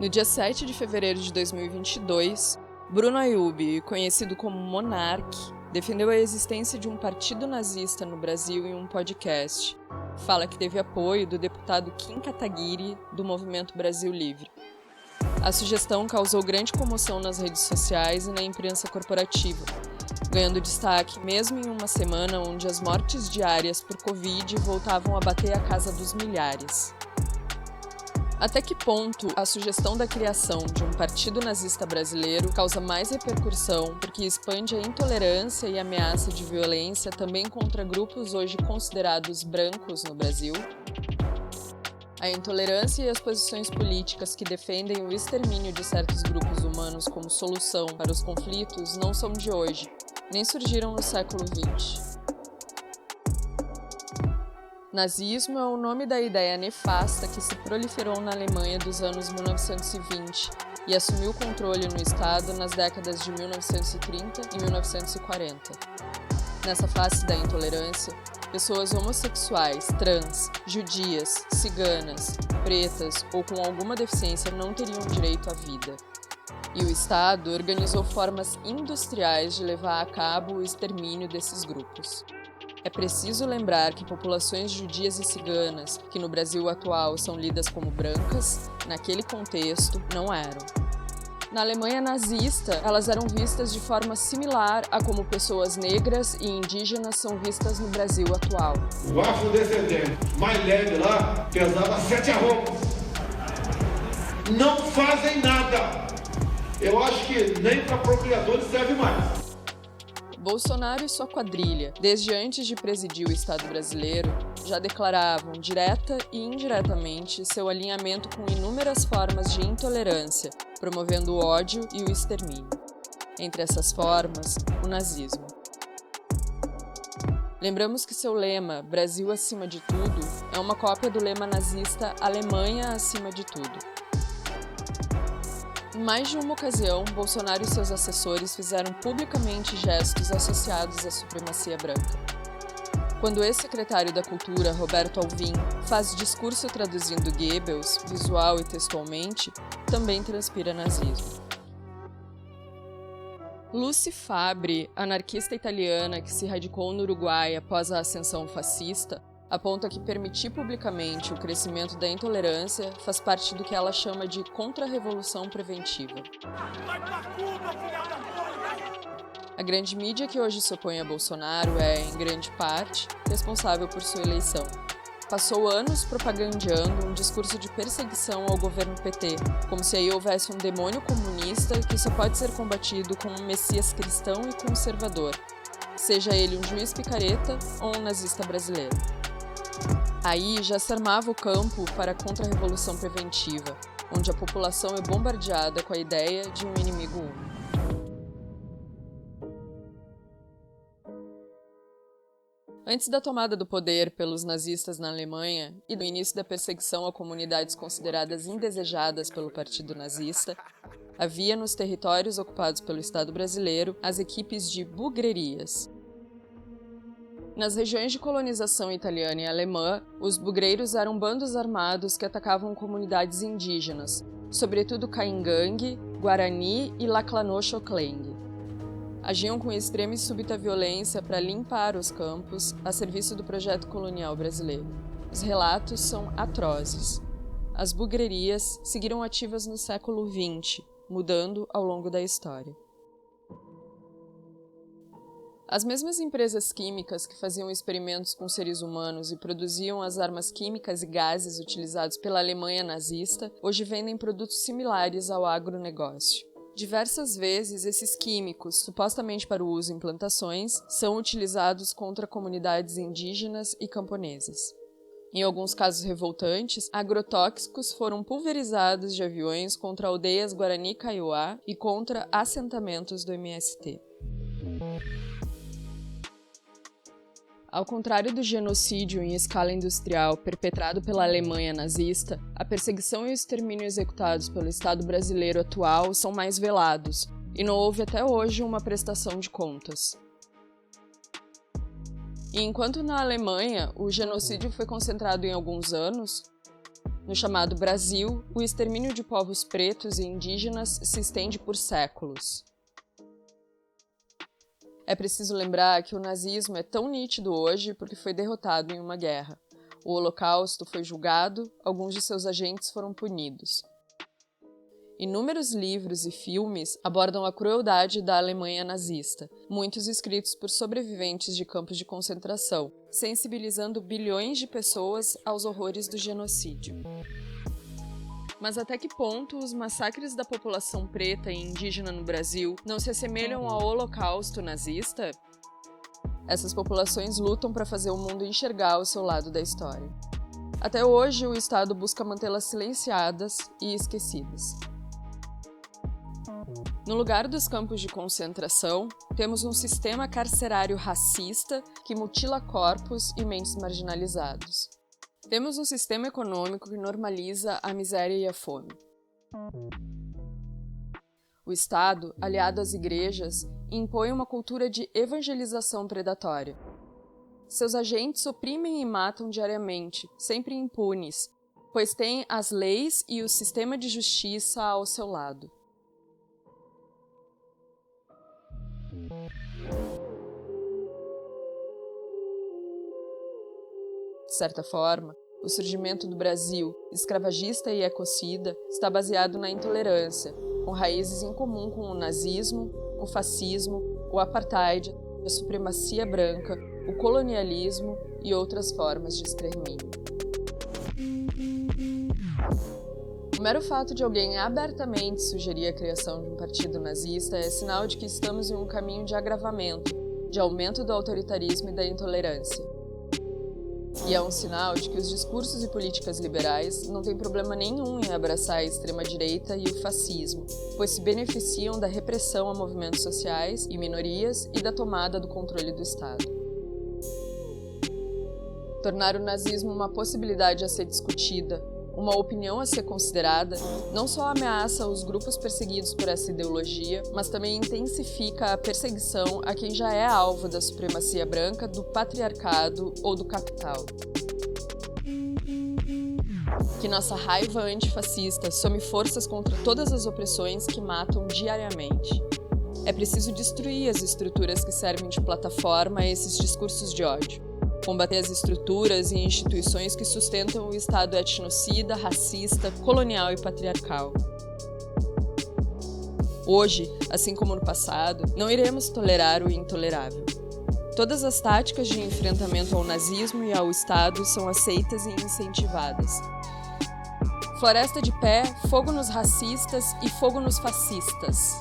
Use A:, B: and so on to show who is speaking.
A: No dia 7 de fevereiro de 2022, Bruno Ayub, conhecido como Monark, defendeu a existência de um partido nazista no Brasil em um podcast. Fala que teve apoio do deputado Kim Kataguiri, do Movimento Brasil Livre. A sugestão causou grande comoção nas redes sociais e na imprensa corporativa, ganhando destaque mesmo em uma semana onde as mortes diárias por Covid voltavam a bater a casa dos milhares. Até que ponto a sugestão da criação de um partido nazista brasileiro causa mais repercussão porque expande a intolerância e ameaça de violência também contra grupos hoje considerados brancos no Brasil? A intolerância e as posições políticas que defendem o extermínio de certos grupos humanos como solução para os conflitos não são de hoje, nem surgiram no século XX. Nazismo é o nome da ideia nefasta que se proliferou na Alemanha dos anos 1920 e assumiu o controle no Estado nas décadas de 1930 e 1940. Nessa face da intolerância, pessoas homossexuais, trans, judias, ciganas, pretas ou com alguma deficiência não teriam direito à vida. E o Estado organizou formas industriais de levar a cabo o extermínio desses grupos. É preciso lembrar que populações judias e ciganas, que no Brasil atual são lidas como brancas, naquele contexto não eram. Na Alemanha nazista, elas eram vistas de forma similar a como pessoas negras e indígenas são vistas no Brasil atual.
B: O afrodescendente mais leve lá pesava 7 arrobas. Não fazem nada. Eu acho que nem para procriadores serve mais.
A: Bolsonaro e sua quadrilha, desde antes de presidir o Estado brasileiro, já declaravam, direta e indiretamente, seu alinhamento com inúmeras formas de intolerância, promovendo o ódio e o extermínio. Entre essas formas, o nazismo. Lembramos que seu lema, Brasil acima de tudo, é uma cópia do lema nazista Alemanha acima de tudo. Em mais de uma ocasião, Bolsonaro e seus assessores fizeram publicamente gestos associados à supremacia branca. Quando o ex-secretário da Cultura, Roberto Alvim, faz discurso traduzindo Goebbels, visual e textualmente, também transpira nazismo. Lucy Fabbri, anarquista italiana que se radicou no Uruguai após a ascensão fascista, aponta que permitir publicamente o crescimento da intolerância faz parte do que ela chama de contra-revolução preventiva. A grande mídia que hoje se opõe a Bolsonaro é, em grande parte, responsável por sua eleição. Passou anos propagandeando um discurso de perseguição ao governo PT, como se aí houvesse um demônio comunista que só pode ser combatido com um messias cristão e conservador, seja ele um juiz picareta ou um nazista brasileiro. Aí já se armava o campo para a contra-revolução preventiva, onde a população é bombardeada com a ideia de um inimigo único. Antes da tomada do poder pelos nazistas na Alemanha e do início da perseguição a comunidades consideradas indesejadas pelo Partido Nazista, havia nos territórios ocupados pelo Estado brasileiro as equipes de bugrerias. Nas regiões de colonização italiana e alemã, os bugreiros eram bandos armados que atacavam comunidades indígenas, sobretudo Caingangue, Guarani e Laclanochokleng. Agiam com extrema e súbita violência para limpar os campos a serviço do projeto colonial brasileiro. Os relatos são atrozes. As bugrerias seguiram ativas no século XX, mudando ao longo da história. As mesmas empresas químicas que faziam experimentos com seres humanos e produziam as armas químicas e gases utilizados pela Alemanha nazista, hoje vendem produtos similares ao agronegócio. Diversas vezes, esses químicos, supostamente para o uso em plantações, são utilizados contra comunidades indígenas e camponesas. Em alguns casos revoltantes, agrotóxicos foram pulverizados de aviões contra aldeias Guarani Kaiowá e contra assentamentos do MST. Ao contrário do genocídio em escala industrial perpetrado pela Alemanha nazista, a perseguição e o extermínio executados pelo Estado brasileiro atual são mais velados, e não houve até hoje uma prestação de contas. E enquanto na Alemanha o genocídio foi concentrado em alguns anos, No chamado Brasil, o extermínio de povos pretos e indígenas se estende por séculos. É preciso lembrar que o nazismo é tão nítido hoje porque foi derrotado em uma guerra. O Holocausto foi julgado, alguns de seus agentes foram punidos. Inúmeros livros e filmes abordam a crueldade da Alemanha nazista, muitos escritos por sobreviventes de campos de concentração, sensibilizando bilhões de pessoas aos horrores do genocídio. Mas até que ponto os massacres da população preta e indígena no Brasil não se assemelham ao Holocausto nazista? Essas populações lutam para fazer o mundo enxergar o seu lado da história. Até hoje, o Estado busca mantê-las silenciadas e esquecidas. No lugar dos campos de concentração, temos um sistema carcerário racista que mutila corpos e mentes marginalizados. Temos um sistema econômico que normaliza a miséria e a fome. O Estado, aliado às igrejas, impõe uma cultura de evangelização predatória. Seus agentes oprimem e matam diariamente, sempre impunes, pois têm as leis e o sistema de justiça ao seu lado. De certa forma, o surgimento do Brasil, escravagista e ecocida, está baseado na intolerância, com raízes em comum com o nazismo, o fascismo, o apartheid, a supremacia branca, o colonialismo e outras formas de extermínio. O mero fato de alguém abertamente sugerir a criação de um partido nazista é sinal de que estamos em um caminho de agravamento, de aumento do autoritarismo e da intolerância. E é um sinal de que os discursos e políticas liberais não têm problema nenhum em abraçar a extrema-direita e o fascismo, pois se beneficiam da repressão a movimentos sociais e minorias e da tomada do controle do Estado. Tornar o nazismo uma possibilidade a ser discutida, uma opinião a ser considerada, não só ameaça os grupos perseguidos por essa ideologia, mas também intensifica a perseguição a quem já é alvo da supremacia branca, do patriarcado ou do capital. Que nossa raiva antifascista some forças contra todas as opressões que matam diariamente. É preciso destruir as estruturas que servem de plataforma a esses discursos de ódio. Combater as estruturas e instituições que sustentam o Estado etnocida, racista, colonial e patriarcal. Hoje, assim como no passado, não iremos tolerar o intolerável. Todas as táticas de enfrentamento ao nazismo e ao Estado são aceitas e incentivadas. Floresta de pé, fogo nos racistas e fogo nos fascistas.